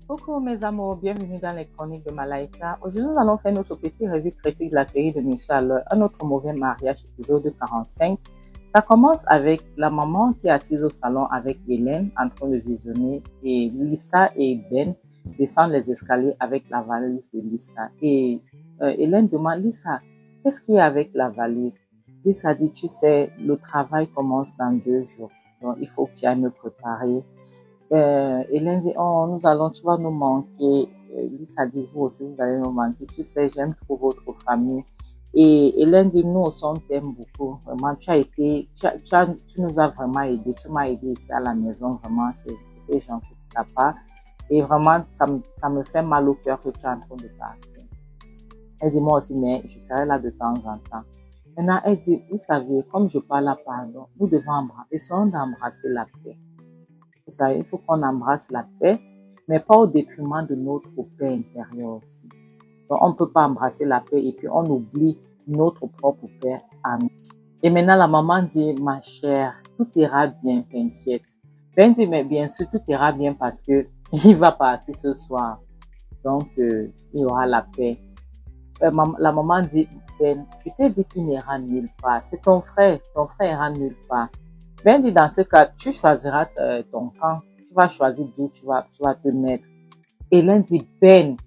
Coucou mes amours, bienvenue dans les chroniques de Malaika. Aujourd'hui, nous allons faire notre petite revue critique de la série de Michel, Un autre mauvais mariage, épisode 45. Ça commence avec la maman qui est assise au salon avec Hélène en train de visionner et Lisa et Ben descendent les escaliers avec la valise de Lisa. Et Hélène demande, Lisa, qu'est-ce qu'il y a avec la valise? Lisa dit, tu sais, le travail commence dans 2 jours, donc il faut que tu ailles me préparer. Hélène dit, oh, tu vas nous manquer. Lisa dit, vous aussi, vous allez nous manquer. Tu sais, j'aime trop votre famille. Et Hélène dit, nous aussi, on t'aime beaucoup. Vraiment, tu nous as vraiment aidé. Tu m'as aidé ici à la maison. Vraiment, c'était gentil de ta part. Et vraiment, ça me fait mal au cœur que tu es en train de partir. Elle dit, moi aussi, mais je serai là de temps en temps. Maintenant, elle dit, vous savez, comme je parle à pardon, nous devons essayons d'embrasser la paix. Vous savez, il faut qu'on embrasse la paix, mais pas au détriment de notre paix intérieure aussi. Donc, on ne peut pas embrasser la paix et puis on oublie notre propre paix à nous. Et maintenant, la maman dit, ma chère, tout ira bien, t'inquiète. Ben dit, mais bien sûr, tout ira bien parce que il va partir ce soir. Donc, il y aura la paix. La maman dit, Ben, je t'ai dit qu'il n'ira nulle part. C'est ton frère ira nulle part. Ben dit, dans ce cas, tu choisiras ton camp. Tu vas choisir d'où tu vas te mettre. Hélène dit, Ben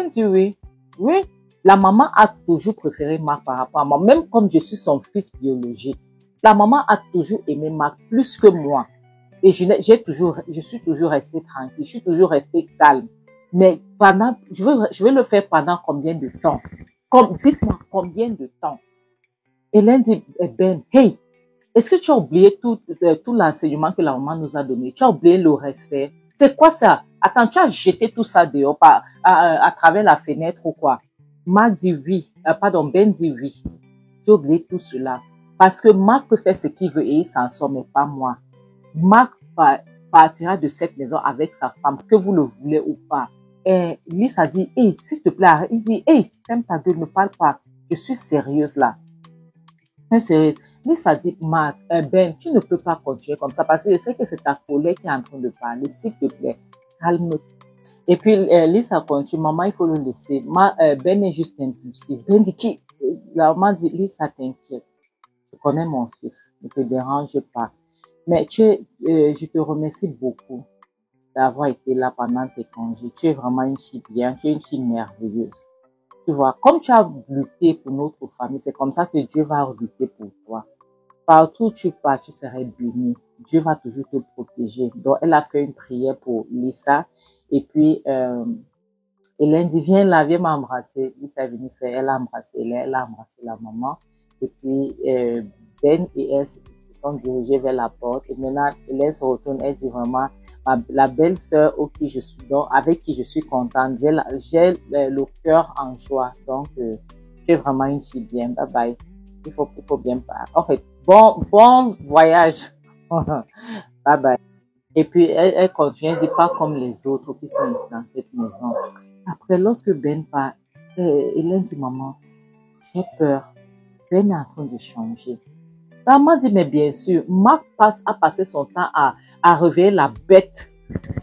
dit oui. Oui, la maman a toujours préféré Marc par rapport à moi. Même comme je suis son fils biologique, la maman a toujours aimé Marc plus que moi. Et je suis toujours restée tranquille, je suis toujours restée calme. Mais je vais le faire pendant combien de temps? Dites-moi combien de temps? Hélène dit, Ben, hey, est-ce que tu as oublié tout l'enseignement que la maman nous a donné? Tu as oublié le respect? C'est quoi ça? Attends, tu as jeté tout ça dehors à travers la fenêtre ou quoi? Marc dit oui. Ben dit oui. J'ai oublié tout cela. Parce que Marc peut faire ce qu'il veut et il s'en sort, mais pas moi. Marc partira de cette maison avec sa femme, que vous le voulez ou pas. Et Lisa dit, hey, s'il te plaît, arrête. Il dit, hey, ferme ta gueule, ne parle pas. Je suis sérieuse là. Lisa dit, Marc, Ben, tu ne peux pas continuer comme ça parce que je sais que c'est ta collègue qui est en train de parler. S'il te plaît, calme. Et puis, Lisa continue, maman, il faut le laisser. Ben est juste impulsif. Ben dit, la maman dit, Lisa, t'inquiète. Je connais mon fils. Ne te dérange pas. Mais je te remercie beaucoup d'avoir été là pendant tes congés. Tu es vraiment une fille bien. Tu es une fille merveilleuse. Tu vois, comme tu as lutté pour notre famille, c'est comme ça que Dieu va lutter pour toi. Partout où tu pars, tu serais béni. Dieu va toujours te protéger. Donc, elle a fait une prière pour Lisa. Et puis, Hélène dit, viens là, viens m'embrasser. Lisa est venue faire, elle a embrassé Hélène, elle a embrassé la maman. Et puis, Ben et elle se sont dirigés vers la porte. Et maintenant, Hélène se retourne, elle dit vraiment, la belle-sœur avec qui je suis contente, j'ai le cœur en joie. Donc, tu es vraiment une fille bien. Bye bye. Il faut bien parler. En fait, bon voyage. Bye bye. Et puis, elle continue, elle dit pas comme les autres qui sont ici dans cette maison. Après, lorsque Ben part, Hélène dit, maman, j'ai peur. Ben est en train de changer. La maman dit, mais bien sûr, Marc a passé son temps à réveiller la bête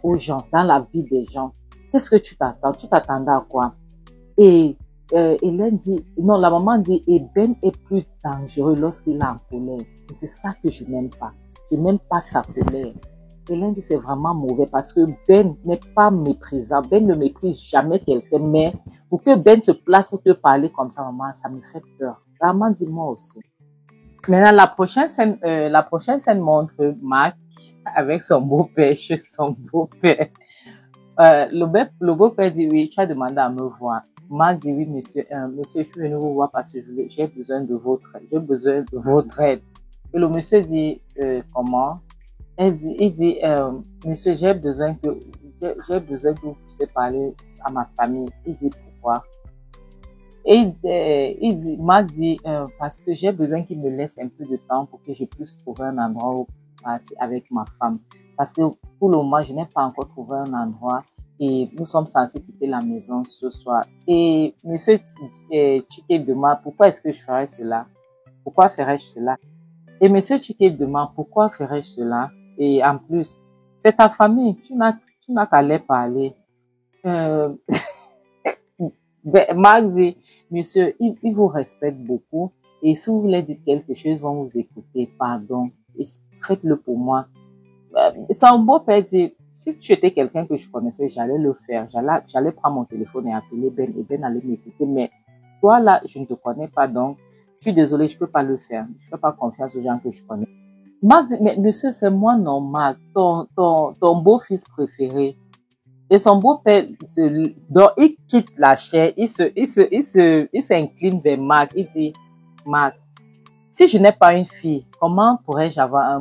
aux gens, dans la vie des gens. Qu'est-ce que tu t'attends? Tu t'attendais à quoi? Et Hélène dit, non, la maman dit, et Ben est plus dangereux lorsqu'il est en colère. Et c'est ça que je n'aime pas. Je n'aime pas sa colère. Hélène dit, c'est vraiment mauvais parce que Ben n'est pas méprisant. Ben ne méprise jamais quelqu'un, mais pour que Ben se place pour te parler comme ça, maman, ça me fait peur. La maman dit, moi aussi. Maintenant, la prochaine scène montre Marc avec son beau-père chez son beau-père. Le beau-père dit, oui, tu as demandé à me voir. Marc dit, oui, monsieur, monsieur, je suis venu vous voir parce que j'ai besoin de votre aide. Et le monsieur dit, comment? Il dit, monsieur, j'ai besoin que vous puissiez parler à ma famille. Il dit, pourquoi? Et Marc dit, parce que j'ai besoin qu'il me laisse un peu de temps pour que je puisse trouver un endroit où partir avec ma femme. Parce que pour le moment, je n'ai pas encore trouvé un endroit et nous sommes censés quitter la maison ce soir. Et monsieur Chiquet demande, pourquoi est-ce que je ferais cela? Pourquoi ferais-je cela? Et monsieur Chiquet demande, pourquoi ferais-je cela? Et en plus, c'est ta famille, tu n'as qu'à les parler. Euh, Marc dit, monsieur, il vous respecte beaucoup et si vous voulez dire quelque chose, ils vont vous écouter, pardon, faites-le pour moi. Son beau-père dit, si tu étais quelqu'un que je connaissais, j'allais le faire. J'allais prendre mon téléphone et appeler Ben et Ben allait m'écouter. Mais toi là, je ne te connais pas donc, je suis désolée, je peux pas le faire. Je fais pas confiance aux gens que je connais. Marc dit, mais monsieur, c'est moi normal, ton beau-fils préféré. Et son beau-père, donc il quitte la chair, il s'incline vers Marc, il dit, Marc, si je n'ai pas une fille, comment pourrais-je avoir un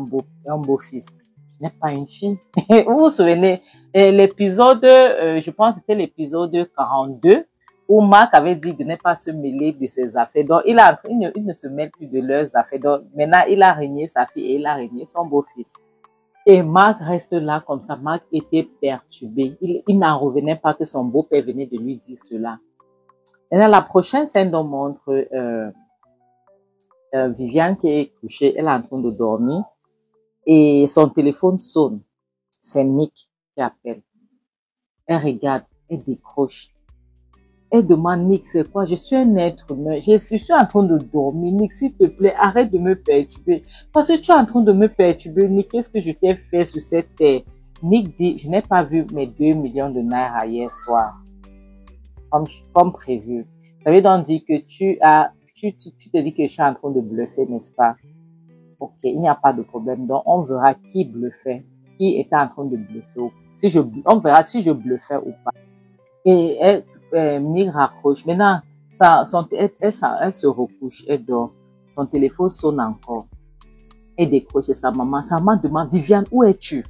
beau-fils? Je n'ai pas une fille. Vous vous souvenez, l'épisode, je pense que c'était l'épisode 42, où Marc avait dit de ne pas se mêler de ses affaires. Donc, il ne se mêle plus de leurs affaires. Donc, maintenant, il a régné sa fille et il a régné son beau-fils. Et Marc reste là comme ça. Marc était perturbé. Il n'en revenait pas que son beau-père venait de lui dire cela. Maintenant, la prochaine scène nous montre Viviane qui est couchée, elle est en train de dormir et son téléphone sonne. C'est Nick qui appelle. Elle regarde, elle décroche. Elle demande, Nick, c'est quoi? Je suis un être humain. Je suis en train de dormir. Nick, s'il te plaît, arrête de me perturber. Parce que tu es en train de me perturber. Nick, qu'est-ce que je t'ai fait sur cette terre? Nick dit, je n'ai pas vu mes 2 millions de naira hier soir. Comme prévu. Ça veut donc dire que tu te dis que je suis en train de bluffer, n'est-ce pas? Ok, il n'y a pas de problème. Donc, on verra qui bluffait, qui était en train de bluffer. On verra si je bluffais ou pas. Et Nick raccroche. Maintenant, elle se recouche, elle dort. Son téléphone sonne encore. Elle décroche sa maman. Sa maman demande, Viviane, où es-tu?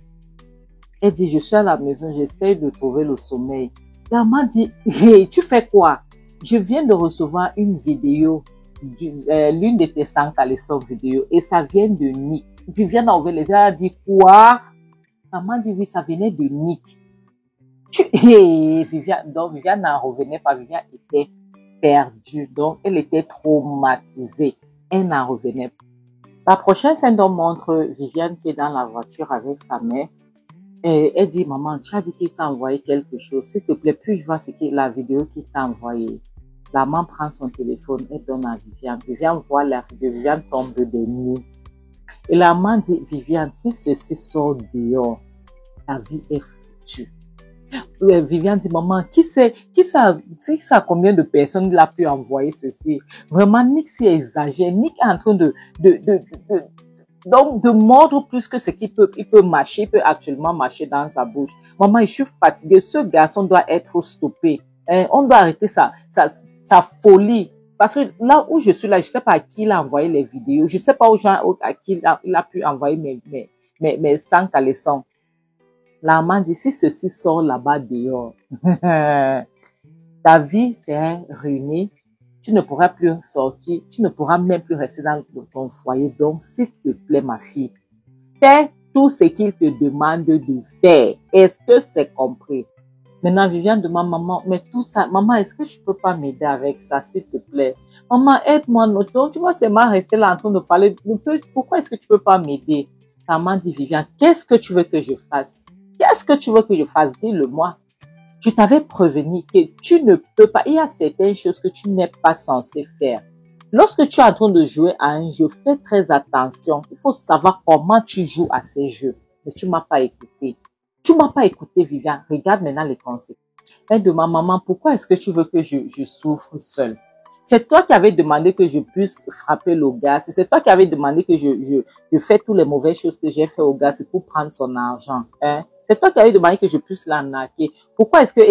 Elle dit, je suis à la maison, j'essaie de trouver le sommeil. La maman dit, hey, tu fais quoi? Je viens de recevoir une vidéo, l'une de tes 100 caleçons vidéo, et ça vient de Nick. Viviane a ouvert les yeux, elle a dit, quoi? La maman dit, oui, ça venait de Nick. Viviane n'en revenait pas, Viviane était perdue, donc elle était traumatisée, elle n'en revenait pas. La prochaine scène nous montre Viviane qui est dans la voiture avec sa mère. Et elle dit, maman, tu as dit qu'il t'a envoyé quelque chose. S'il te plaît, puis-je voir la vidéo qu'il t'a envoyée. La maman prend son téléphone et donne à Viviane. Viviane voit la vidéo, Viviane tombe des nues. Et la maman dit, Viviane, si ceci sort dehors, ta vie est foutue. Viviane dit, maman, qui sait combien de personnes il a pu envoyer ceci? Vraiment, Nick s'y exagère. Nick est en train donc, de mordre plus que ce qu'il peut. Il peut mâcher, il peut actuellement mâcher dans sa bouche. Maman, je suis fatiguée. Ce garçon doit être stoppé. On doit arrêter sa folie. Parce que là où je suis là, je ne sais pas à qui il a envoyé les vidéos. Je ne sais pas à qui il a pu envoyer mes 100 caleçons. La maman dit, si ceci sort là-bas dehors, ta vie serait ruinée. Tu ne pourras plus sortir, tu ne pourras même plus rester dans ton foyer. Donc, s'il te plaît, ma fille, fais tout ce qu'il te demande de faire. Est-ce que c'est compris? Maintenant, Viviane demande, maman, mais tout ça, maman, est-ce que tu peux pas m'aider avec ça, s'il te plaît? Maman, aide-moi. Donc, tu vois, c'est moi rester là en train de parler. Pourquoi est-ce que tu peux pas m'aider? Sa maman dit, Viviane, qu'est-ce que tu veux que je fasse? Qu'est-ce que tu veux que je fasse? Dis-le-moi. Je t'avais prévenu que tu ne peux pas. Il y a certaines choses que tu n'es pas censé faire. Lorsque tu es en train de jouer à un jeu, fais très attention. Il faut savoir comment tu joues à ces jeux. Mais tu ne m'as pas écouté. Tu ne m'as pas écouté, Viviane. Regarde maintenant les conséquences. Elle demande, maman, pourquoi est-ce que tu veux que je souffre seule? C'est toi qui avais demandé que je puisse frapper le gars. C'est toi qui avais demandé que je fais toutes les mauvaises choses que j'ai fait au gars. C'est pour prendre son argent. Hein? C'est toi qui avais demandé que je puisse l'arnaquer. Pourquoi est-ce que,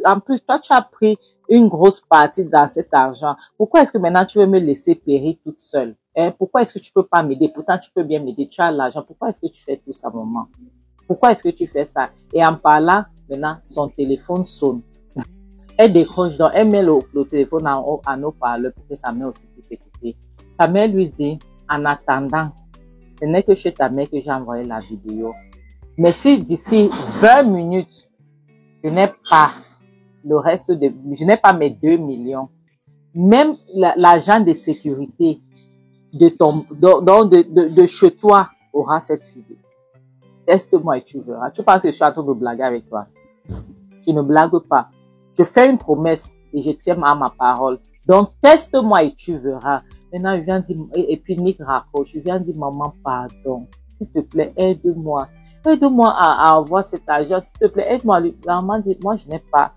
en plus, toi, tu as pris une grosse partie dans cet argent. Pourquoi est-ce que maintenant tu veux me laisser périr toute seule? Hein? Pourquoi est-ce que tu peux pas m'aider? Pourtant, tu peux bien m'aider. Tu as l'argent. Pourquoi est-ce que tu fais tout ça, maman? Pourquoi est-ce que tu fais ça? Et en parlant, maintenant, son téléphone sonne. Elle décroche, donc elle met le téléphone en haut-parleur pour que sa mère aussi puisse écouter. Sa mère lui dit, en attendant, ce n'est que chez ta mère que j'ai envoyé la vidéo. Mais si d'ici 20 minutes, je n'ai pas je n'ai pas mes 2 millions, même l'agent de sécurité de chez toi aura cette vidéo. Teste-moi et tu verras. Tu penses que je suis en train de blaguer avec toi? Je ne blague pas. Je fais une promesse et je tiens à ma parole. Donc, teste-moi et tu verras. Maintenant, je viens dire, et puis Nick raccroche. Je viens dire, maman, pardon. S'il te plaît, aide-moi. Aide-moi à avoir cet argent. S'il te plaît, aide-moi. La maman dit, moi, je n'ai pas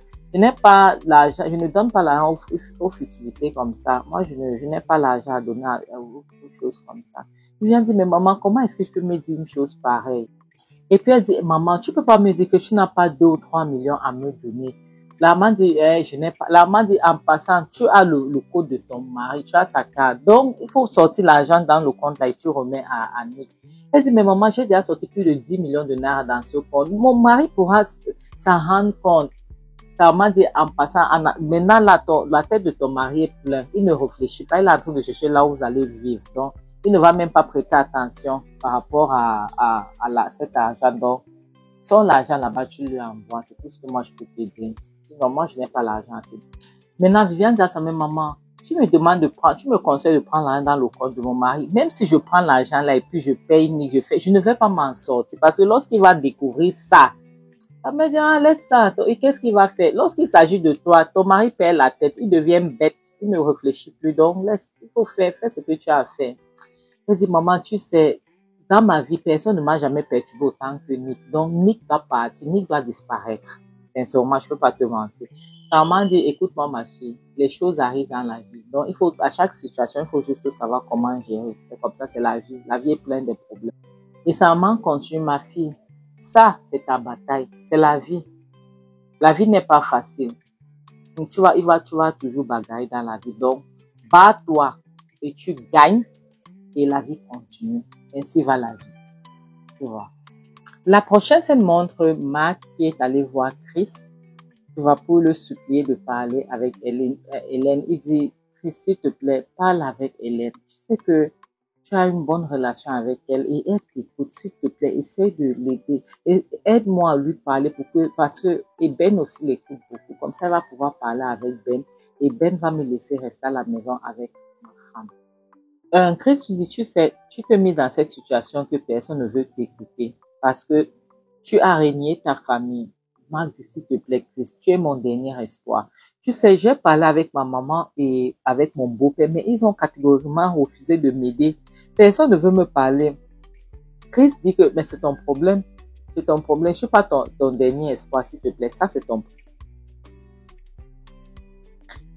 l'argent. Je ne donne pas l'argent aux futilités comme ça. Moi, je n'ai pas l'argent à donner aux choses comme ça. Je viens dire, mais maman, comment est-ce que je peux me dire une chose pareille? Et puis elle dit, maman, tu peux pas me dire que tu n'as pas 2 ou 3 millions à me donner. La maman dit, je n'ai pas. La maman dit, en passant, tu as le code de ton mari, tu as sa carte. Donc, il faut sortir l'argent dans le compte là et tu remets à Nick. Elle dit, mais maman, j'ai déjà sorti plus de 10 millions de naira dans ce compte. Mon mari pourra s'en rendre compte. Sa maman dit, en passant, maintenant, la tête de ton mari est pleine. Il ne réfléchit pas. Il est en train de chercher là où vous allez vivre. Donc, il ne va même pas prêter attention par rapport à cet argent. Donc, sans l'argent là-bas, tu lui envoies. C'est tout ce que moi, je peux te dire. Sinon, moi, je n'ai pas l'argent à te dire. Maintenant, Viviane dit à sa mère, maman, tu me demandes de prendre, tu me conseilles de prendre l'argent dans le compte de mon mari. Même si je prends l'argent là et puis je paye, je ne vais pas m'en sortir. Parce que lorsqu'il va découvrir ça, elle me dit, ah, laisse ça. Et qu'est-ce qu'il va faire? Lorsqu'il s'agit de toi, ton mari perd la tête, il devient bête, il ne réfléchit plus. Donc, laisse, il faut faire ce que tu as à faire. Elle dit, maman, tu sais, dans ma vie, personne ne m'a jamais perturbé autant que Nick. Donc, Nick va partir, Nick va disparaître. Sincèrement, je ne peux pas te mentir. Sa maman dit, écoute-moi, ma fille, les choses arrivent dans la vie. Donc, il faut, à chaque situation, il faut juste savoir comment gérer. C'est comme ça, c'est la vie. La vie est pleine de problèmes. Et sa maman continue, ma fille, ça, c'est ta bataille. C'est la vie. La vie n'est pas facile. Donc, tu vas toujours bagarrer dans la vie. Donc, bats-toi et tu gagnes. Et la vie continue. Ainsi va la vie. Tu vois. La prochaine scène montre Mark qui est allé voir Chris. Tu vois, pour le supplier de parler avec Hélène. Il dit, Chris, s'il te plaît, parle avec Hélène. Tu sais que tu as une bonne relation avec elle et elle t'écoute. S'il te plaît, essaye de l'aider. Et aide-moi à lui parler parce que et Ben aussi l'écoute beaucoup. Comme ça, elle va pouvoir parler avec Ben. Et Ben va me laisser rester à la maison avec ma femme. Chris lui dit, tu sais, tu t'es mis dans cette situation que personne ne veut t'écouter parce que tu as régné ta famille. Marc dit, s'il te plaît, Chris, tu es mon dernier espoir. Tu sais, j'ai parlé avec ma maman et avec mon beau-père, mais ils ont catégoriquement refusé de m'aider. Personne ne veut me parler. Chris dit que, mais c'est ton problème. C'est ton problème. Je suis pas ton dernier espoir, s'il te plaît. Ça, c'est ton problème.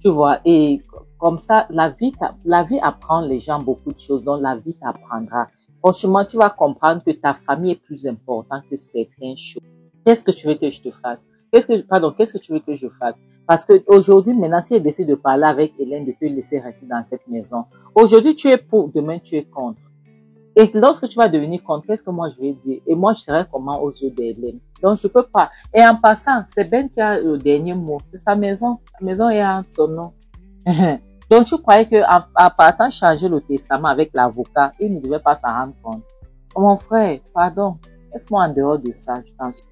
Tu vois, et comme ça, la vie apprend les gens beaucoup de choses, donc la vie t'apprendra. Franchement, tu vas comprendre que ta famille est plus importante que certaines choses. Qu'est-ce que tu veux que je te fasse? Qu'est-ce que tu veux que je fasse? Parce que aujourd'hui, maintenant, si elle décide de parler avec Hélène, de te laisser rester dans cette maison, aujourd'hui, tu es pour, demain, tu es contre. Et lorsque tu vas devenir contre, qu'est-ce que moi je vais dire? Et moi, je serai comment aux yeux d'Hélène? Donc, je peux pas. Et en passant, c'est Ben qui a le dernier mot. C'est sa maison. La maison est en son nom. Donc, tu croyais que en partant changer le testament avec l'avocat, il ne devait pas s'en rendre compte. Oh, mon frère, pardon. Laisse-moi en dehors de ça, je t'en supplie.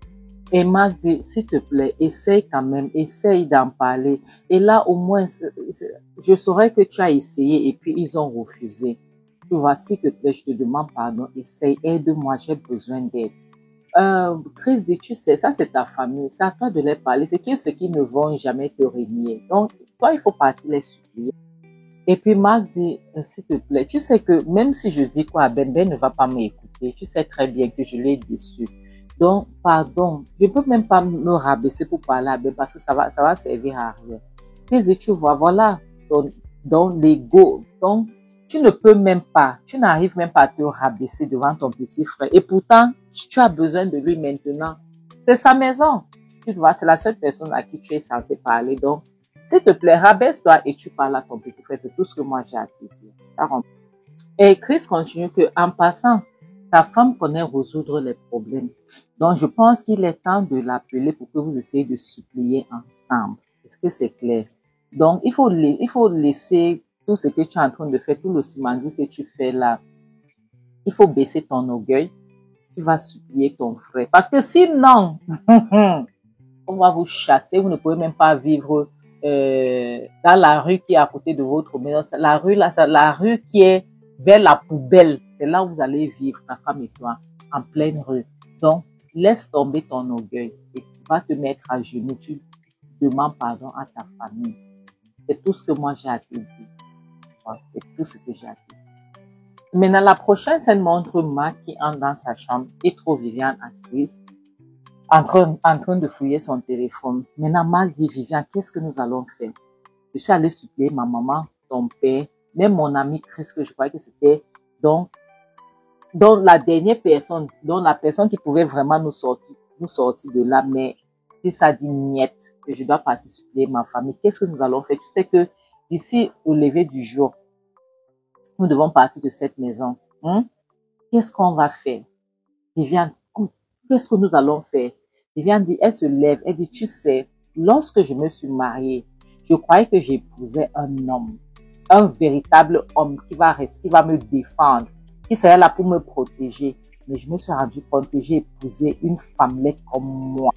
Et Marc dit, s'il te plaît, essaye quand même, essaye d'en parler. Et là, au moins, je saurais que tu as essayé et puis ils ont refusé. Tu vois, s'il te plaît, je te demande pardon, essaye, aide-moi, j'ai besoin d'aide. Chris dit, tu sais, ça c'est ta famille, c'est à toi de les parler, c'est ceux qui ne vont jamais te régner. Donc, toi, il faut partir les supplier. Et puis Marc dit, s'il te plaît, tu sais que même si je dis quoi, Ben ne va pas m'écouter, tu sais très bien que je l'ai déçu. Donc, pardon, je peux même pas me rabaisser pour parler à Ben parce que ça va servir à rien. Chris dit, tu vois, voilà, donc l'ego, donc, tu ne peux même pas, tu n'arrives même pas à te rabaisser devant ton petit frère. Et pourtant, tu as besoin de lui maintenant. C'est sa maison. Tu vois, c'est la seule personne à qui tu es censé parler. Donc, s'il te plaît, rabaisse-toi et tu parles à ton petit frère. C'est tout ce que moi j'ai à te dire. Et Chris continue que, en passant, ta femme connaît résoudre les problèmes. Donc, je pense qu'il est temps de l'appeler pour que vous essayiez de supplier ensemble. Est-ce que c'est clair? Donc, il faut laisser tout ce que tu es en train de faire, tout le simandou que tu fais là. Il faut baisser ton orgueil. Tu vas supplier ton frère. Parce que sinon, on va vous chasser. Vous ne pouvez même pas vivre dans la rue qui est à côté de votre maison. La rue là, c'est la rue qui est vers la poubelle. C'est là où vous allez vivre, ta femme et toi, en pleine rue. Donc, laisse tomber ton orgueil et tu vas te mettre à genoux. Tu demandes pardon à ta famille. C'est tout ce que moi j'ai à te dire. C'est tout ce que j'ai à te dire. Maintenant, la prochaine scène montre Ma qui entre dans sa chambre et trouve Viviane assise, en train de fouiller son téléphone. Maintenant, Ma dit, Viviane, qu'est-ce que nous allons faire? Je suis allée supplier ma maman, ton père, même mon ami Chris, que je croyais que c'était donc la dernière personne, donc la personne qui pouvait vraiment nous sortir de là, mais si ça dit niet, que je dois partir supplier ma famille, qu'est-ce que nous allons faire? Tu sais que d'ici au lever du jour, nous devons partir de cette maison. Qu'est-ce qu'on va faire? Viviane, qu'est-ce que nous allons faire? Viviane dit, elle se lève, elle dit, tu sais, lorsque je me suis mariée, je croyais que j'épousais un homme, un véritable homme qui va me défendre, qui serait là pour me protéger. Mais je me suis rendu compte que j'ai épousé une femmelette comme moi.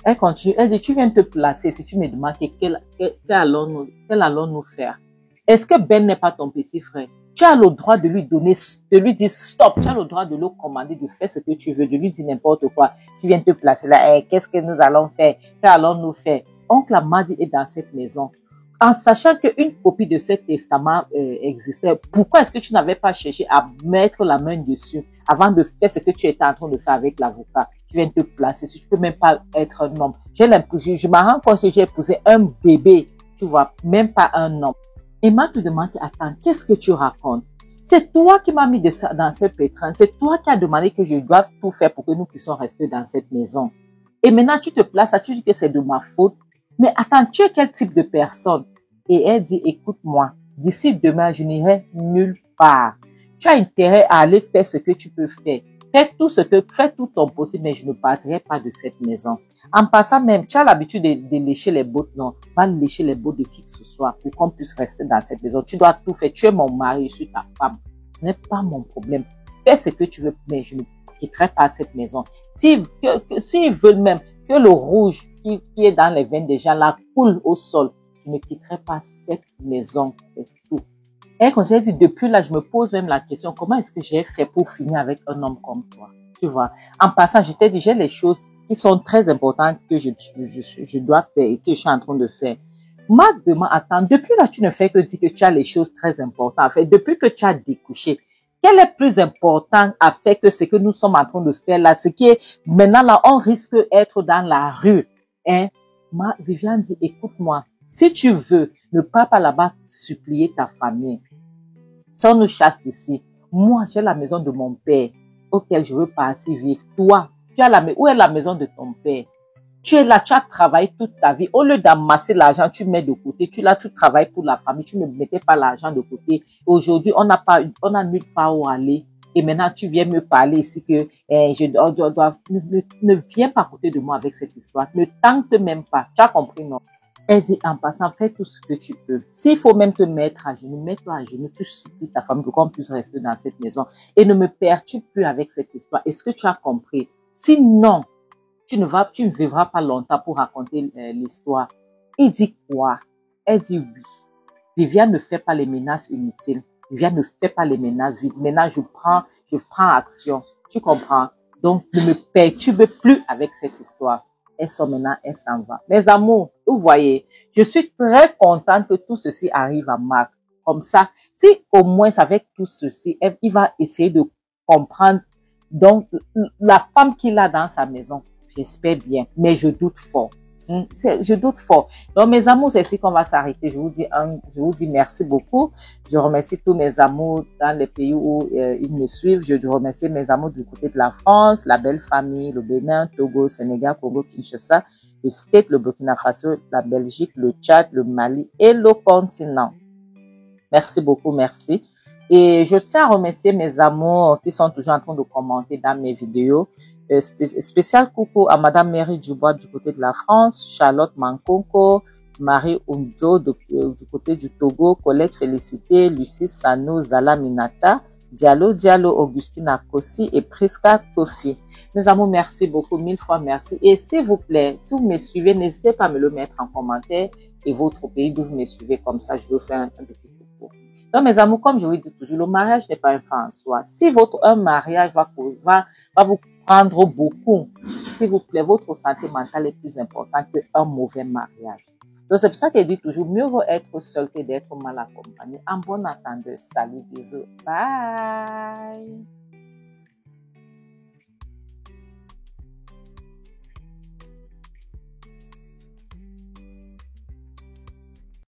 Elle continue, elle dit, tu viens te placer si tu me demandes quel allons-nous faire? Est-ce que Ben n'est pas ton petit frère? Tu as le droit de lui dire stop. Tu as le droit de le commander de faire ce que tu veux, de lui dire n'importe quoi. Tu viens te placer là. Qu'est-ce que nous allons faire? Qu'allons-nous faire? Oncle Amadi est dans cette maison. En sachant qu'une copie de ce testament existait, pourquoi est-ce que tu n'avais pas cherché à mettre la main dessus avant de faire ce que tu étais en train de faire avec l'avocat? Tu viens te placer. Si tu peux même pas être un homme. Je me rends compte que j'ai épousé un bébé. Tu vois, même pas un homme. Et Ma te demande, attends, qu'est-ce que tu racontes? C'est toi qui m'as mis dans ce pétrin. C'est toi qui as demandé que je doive tout faire pour que nous puissions rester dans cette maison. Et maintenant, tu te places, tu dis que c'est de ma faute. Mais attends, tu es quel type de personne? Et elle dit, écoute-moi, d'ici demain, je n'irai nulle part. Tu as intérêt à aller faire ce que tu peux faire. Fais tout ton possible, mais je ne partirai pas de cette maison. En passant même, tu as l'habitude de lécher les bottes, non? Va lécher les bottes de qui que ce soit pour qu'on puisse rester dans cette maison. Tu dois tout faire. Tu es mon mari, je suis ta femme. Ce n'est pas mon problème. Fais ce que tu veux, mais je ne quitterai pas cette maison. S'ils veulent même que le rouge qui est dans les veines des gens là coule au sol, je ne quitterai pas cette maison. C'est tout. Et quand j'ai dit, depuis là, je me pose même la question, comment est-ce que j'ai fait pour finir avec un homme comme toi? Tu vois, en passant, je t'ai dit, j'ai les choses qui sont très importantes que je dois faire et que je suis en train de faire. Ma demande, attends, depuis là, tu ne fais que dire que tu as les choses très importantes à faire. Depuis que tu as découché, quel est plus important à faire que ce que nous sommes en train de faire là? Ce qui est, maintenant là, on risque d'être dans la rue. Hein? Viviane dit, écoute-moi, si tu veux, ne pars pas là-bas supplier ta famille. Si on nous chasse d'ici, moi, j'ai la maison de mon père auquel je veux partir vivre. Toi, où est la maison de ton père? Tu es là, tu as travaillé toute ta vie. Au lieu d'amasser l'argent, tu mets de côté. Tu travailles pour la famille. Tu ne mettais pas l'argent de côté. Aujourd'hui, on n'a nulle part où aller. Et maintenant, tu viens me parler ici que ne viens pas à côté de moi avec cette histoire. Ne tente même pas. Tu as compris, non? Elle dit, en passant, fais tout ce que tu peux. S'il faut même te mettre à genoux, mets-toi à genoux, tu supplies ta femme pour qu'on puisse rester dans cette maison. Et ne me perturbe plus avec cette histoire. Est-ce que tu as compris? Sinon, tu ne vivras pas longtemps pour raconter l'histoire. Il dit quoi? Elle dit oui. Viviane ne fait pas les menaces inutiles. Viviane ne fait pas les menaces vides. Maintenant, je prends action. Tu comprends? Donc, ne me perturbe plus avec cette histoire. Elle sort maintenant, elle s'en va. Mes amours, vous voyez, je suis très contente que tout ceci arrive à Marc. Comme ça, si au moins avec tout ceci, il va essayer de comprendre donc la femme qu'il a dans sa maison. J'espère bien, mais je doute fort. Je doute fort. Donc, mes amours, c'est ici qu'on va s'arrêter. Je vous dis merci beaucoup. Je remercie tous mes amours dans les pays où ils me suivent. Je remercie mes amours du côté de la France, la belle famille, le Bénin, Togo, Sénégal, Congo, Kinshasa, le State, le Burkina Faso, la Belgique, le Tchad, le Mali et le continent. Merci beaucoup, merci. Et je tiens à remercier mes amours qui sont toujours en train de commenter dans mes vidéos. Spécial coucou à Madame Mary Dubois du côté de la France, Charlotte Mankonko, Marie Unjo du côté du Togo, Colette Félicité, Lucie Sano, Zala Minata, Diallo, Augustine Akosi et Priska Kofi. Mes amours, merci beaucoup, 1000 fois merci. Et s'il vous plaît, si vous me suivez, n'hésitez pas à me le mettre en commentaire et votre pays d'où vous me suivez, comme ça je vous fais un petit coucou. Donc mes amours, comme je vous dis toujours, le mariage n'est pas un fin en soi. Si un mariage va vous prendre beaucoup, s'il vous plaît, votre santé mentale est plus importante qu'un mauvais mariage. Donc, c'est pour ça qu'elle dit toujours, mieux vaut être seul que d'être mal accompagné. En bon entendeur, salut, bisous, bye!